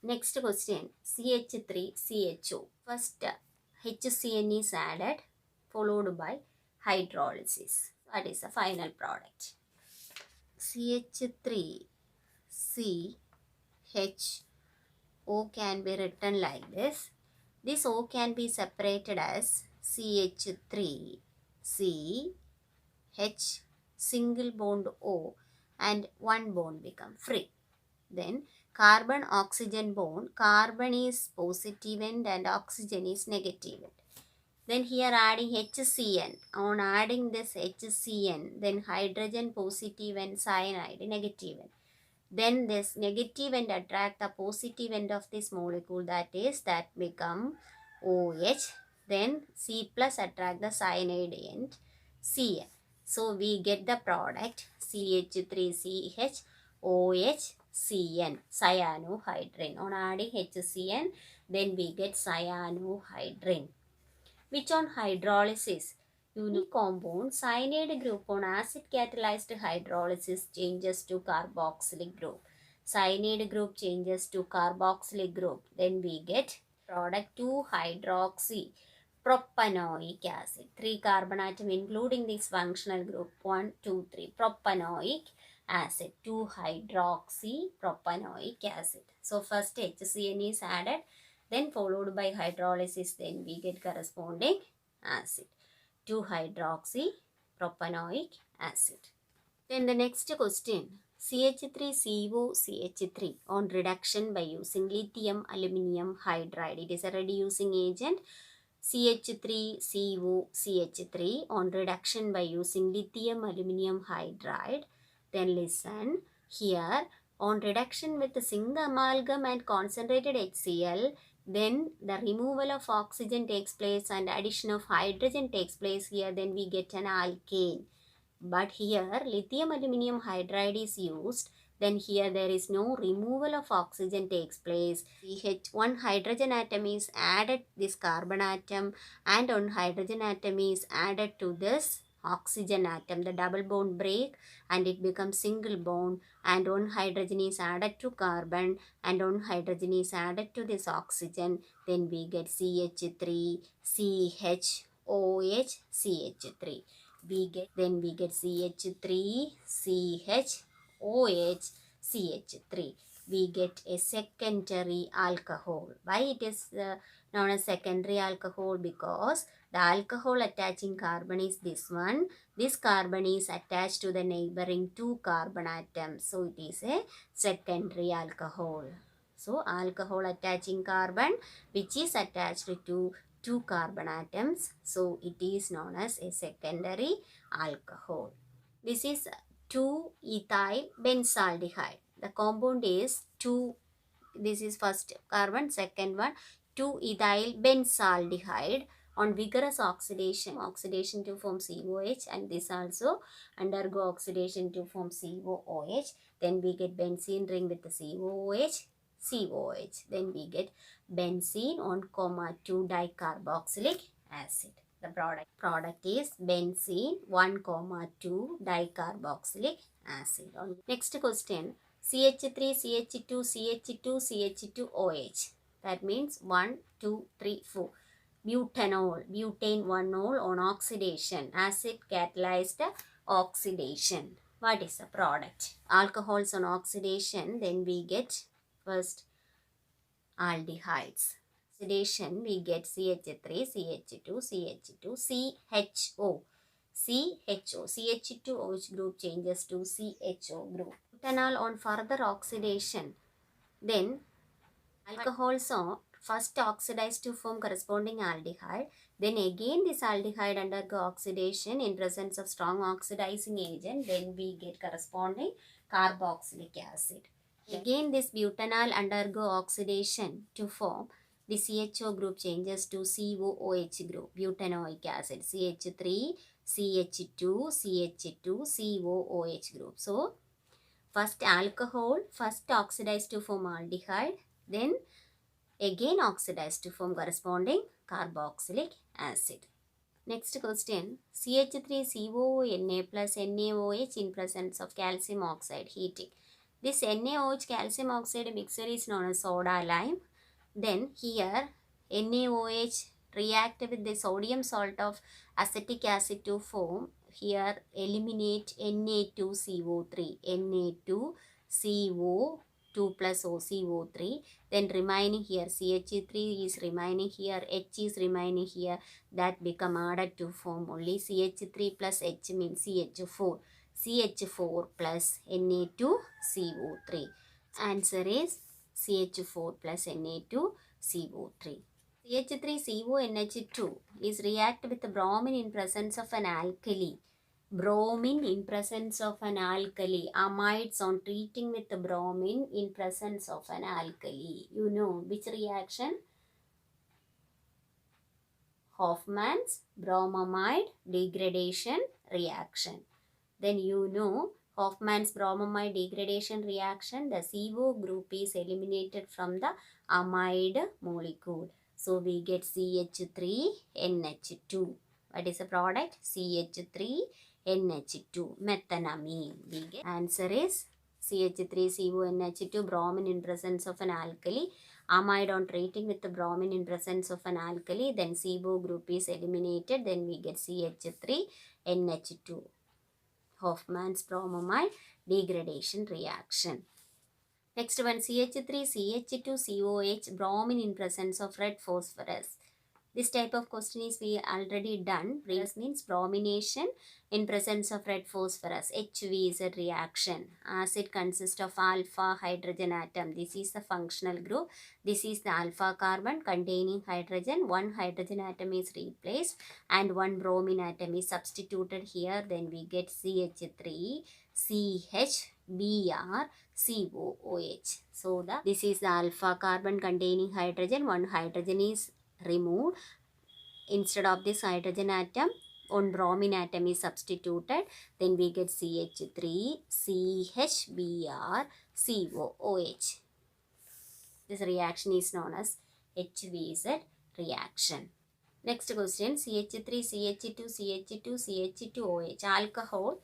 Next question, CH3CHO. First HCN is added followed by hydrolysis. What is the final product? CH3CHO can be written like this. This O can be separated as CH3CH single bond O and one bond become free. Then carbon oxygen bond, carbon is positive end and oxygen is negative end. Then here adding HCN, on adding this HCN, then hydrogen positive and cyanide negative end. Then this negative end attract the positive end of this molecule, that become OH. Then C plus attract the cyanide end Cn. So we get the product CH3CH OH cyanohydrin. On adding HCN, then we get cyanohydrin. Which on hydrolysis? Unique compound cyanide group on acid catalyzed hydrolysis changes to carboxylic group. Cyanide group changes to carboxylic group. Then we get product 2-hydroxy propanoic acid. 3 carbon atom including this functional group 1, 2, 3. Propanoic acid, 2-hydroxy propanoic acid. So first HCN is added, then followed by hydrolysis, then we get corresponding acid, 2-hydroxy propanoic acid. Then the next question, CH3COCH3 on reduction by using lithium aluminum hydride. It is a reducing agent. CH3COCH3 on reduction by using lithium aluminum hydride. Then listen here, on reduction with the zinc amalgam and concentrated HCl, then the removal of oxygen takes place and addition of hydrogen takes place here, then we get an alkane. But here lithium aluminum hydride is used, then here there is no removal of oxygen takes place. One hydrogen atom is added this carbon atom, and one hydrogen atom is added to this oxygen atom. The double bond break and it becomes single bond, and one hydrogen is added to carbon and one hydrogen is added to this oxygen. Then we get CH3CHOH CH3. We get CH3CHOH CH3. We get a secondary alcohol. Why it is known as secondary alcohol? Because the alcohol attaching carbon is this one. This carbon is attached to the neighboring 2 carbon atoms. So it is a secondary alcohol. So alcohol attaching carbon which is attached to 2 carbon atoms. So it is known as a secondary alcohol. This is 2-ethyl benzaldehyde. The compound is 2. This is first carbon, second one 2-ethyl benzaldehyde. On vigorous oxidation to form COH, and this also undergo oxidation to form COOH. Then we get benzene ring with the COOH. Then we get benzene on 2 dicarboxylic acid. The product is benzene 1,2 dicarboxylic acid. Next question, CH3CH2CH2CH2OH. That means 1, 2, 3, 4. Butanol, butane 1-ol on oxidation, acid catalyzed oxidation. What is the product? Alcohols on oxidation, then we get first aldehydes. Oxidation we get CH3, CH2, CH2, CHO. CH2OH group changes to CHO group. Butanol on further oxidation, then alcohols are first oxidized to form corresponding aldehyde. Then again this aldehyde undergo oxidation in presence of strong oxidizing agent. Then we get corresponding carboxylic acid. Again this butanol undergo oxidation to form the CHO group changes to COOH group, butanoic acid, CH3, CH2, CH2, COOH group. So first alcohol, first oxidized to form aldehyde, then again oxidized to form corresponding carboxylic acid. Next question, CH3COONA plus NaOH in presence of calcium oxide heating. This NaOH calcium oxide mixture is known as soda lime. Then here NaOH react with the sodium salt of acetic acid to form, here eliminate Na2CO3, Na2CO2 plus OCO3, then remaining here CH3 is remaining here, H is remaining here, that become added to form only CH3 plus H means CH4, CH4 plus Na2CO3. Answer is CH4 plus Na2CO3. CH3CONH2 is react with bromine in presence of an alkali. Bromine in presence of an alkali. Amides on treating with bromine in presence of an alkali. You know which reaction? Hoffman's bromamide degradation reaction. Then you know Hoffman's bromamide degradation reaction, the CO group is eliminated from the amide molecule. So we get CH3NH2. What is the product? CH3NH2, methanamine. We get answer is CH3CONH2, bromine in presence of an alkali. Amide on treating with the bromine in presence of an alkali, then CO group is eliminated, then we get CH3NH2. Hoffman's bromamide degradation reaction. Next one, CH3CH2COH, bromine in presence of red phosphorus. This type of question is we already done. This means bromination in presence of red phosphorus. HV is a reaction. Acid consists of alpha hydrogen atom. This is the functional group. This is the alpha carbon containing hydrogen. One hydrogen atom is replaced and one bromine atom is substituted here. Then we get CH3, CH, Br, COOH. So this is the alpha carbon containing hydrogen. One hydrogen is removed. Instead of this hydrogen atom, one bromine atom is substituted. Then we get CH3, CHBr, COOH. This reaction is known as HVZ reaction. Next question, CH3, CH2, CH2, CH2OH, alcohol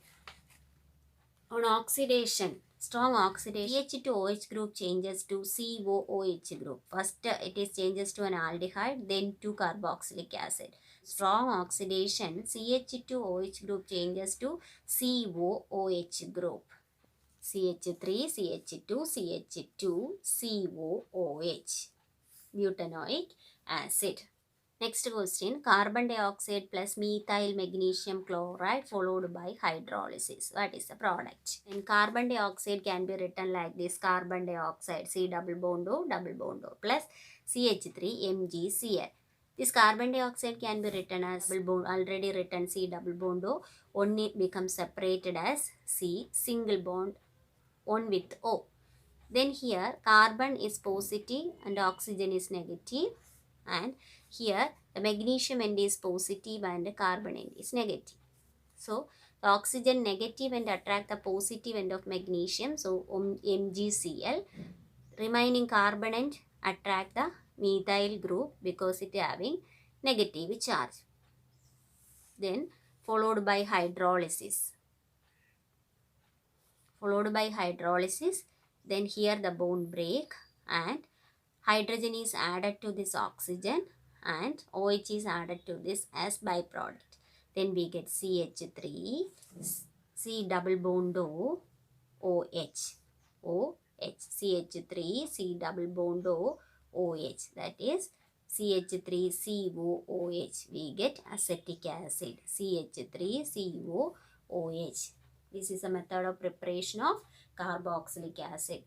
on oxidation, strong oxidation, CH2OH group changes to COOH group. First it is changes to an aldehyde, then to carboxylic acid. Strong oxidation, CH2OH group changes to COOH group. CH3, CH2, CH2, COOH, butanoic acid. Next question, carbon dioxide plus methyl magnesium chloride followed by hydrolysis. What is the product? And carbon dioxide can be written like this, carbon dioxide, C double bond O plus CH3 MgCl. This carbon dioxide can be written as double bond, already written C double bond O, only becomes separated as C single bond on with O. Then here carbon is positive and oxygen is negative, and here the magnesium end is positive and the carbon end is negative. So the oxygen negative end attract the positive end of magnesium, so MgCl. Remaining carbon end attract the methyl group because it having negative charge. Then followed by hydrolysis. Then here the bond break and hydrogen is added to this oxygen and OH is added to this as byproduct. Then we get CH3, C double bond O, OH, CH3, C double bond O, OH, that is CH3COOH. We get acetic acid, CH3COOH. This is a method of preparation of carboxylic acid.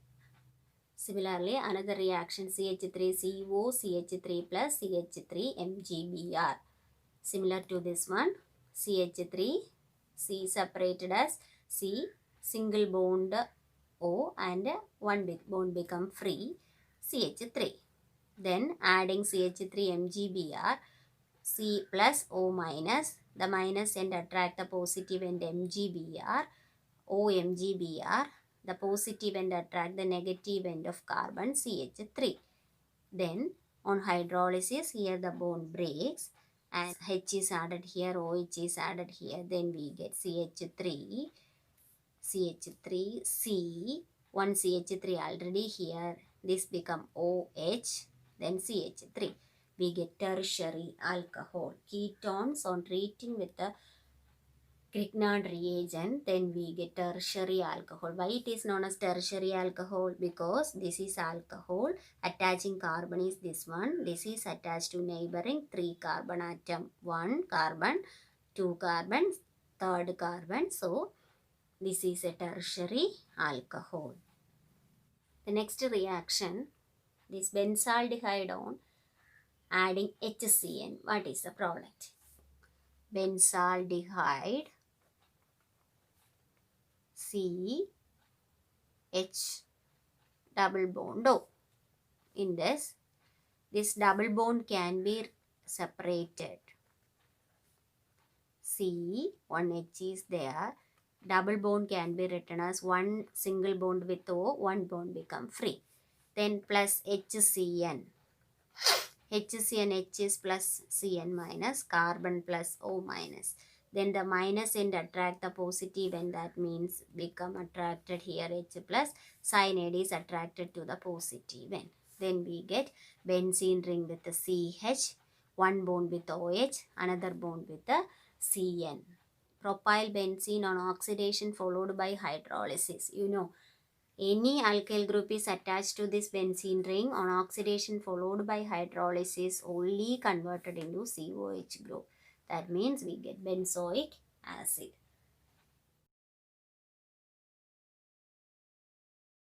Similarly, another reaction CH3CO, CH3 plus CH3 MgBr. Similar to this one, CH3, C separated as C, single bond O and one big bond become free, CH3. Then adding CH3 MgBr, C plus O minus, the minus end attract the positive end MgBr, O MgBr. The positive end attract the negative end of carbon CH3. Then on hydrolysis, here the bond breaks and H is added here, OH is added here. Then we get CH3, C, one CH3 already here. This become OH, then CH3. We get tertiary alcohol. Ketones on treating with the Grignard reagent, then we get tertiary alcohol. Why it is known as tertiary alcohol? Because this is alcohol, attaching carbon is this one. This is attached to neighboring 3 carbon atom. 1 carbon, 2 carbon, third carbon. So this is a tertiary alcohol. The next reaction, this benzaldehyde on adding HCN. What is the product? Benzaldehyde CH double bond O. In this double bond can be separated. C, one H is there. Double bond can be written as one single bond with O, one bond become free. Then plus HCN. HCN, H is plus Cn minus, carbon plus O minus. Then the minus end attract the positive end, that means become attracted here H plus, cyanide is attracted to the positive end. Then we get benzene ring with the CH, one bond with OH, another bond with the Cn. Propyl benzene on oxidation followed by hydrolysis. You know, any alkyl group is attached to this benzene ring on oxidation followed by hydrolysis, only converted into COH group. That means we get benzoic acid.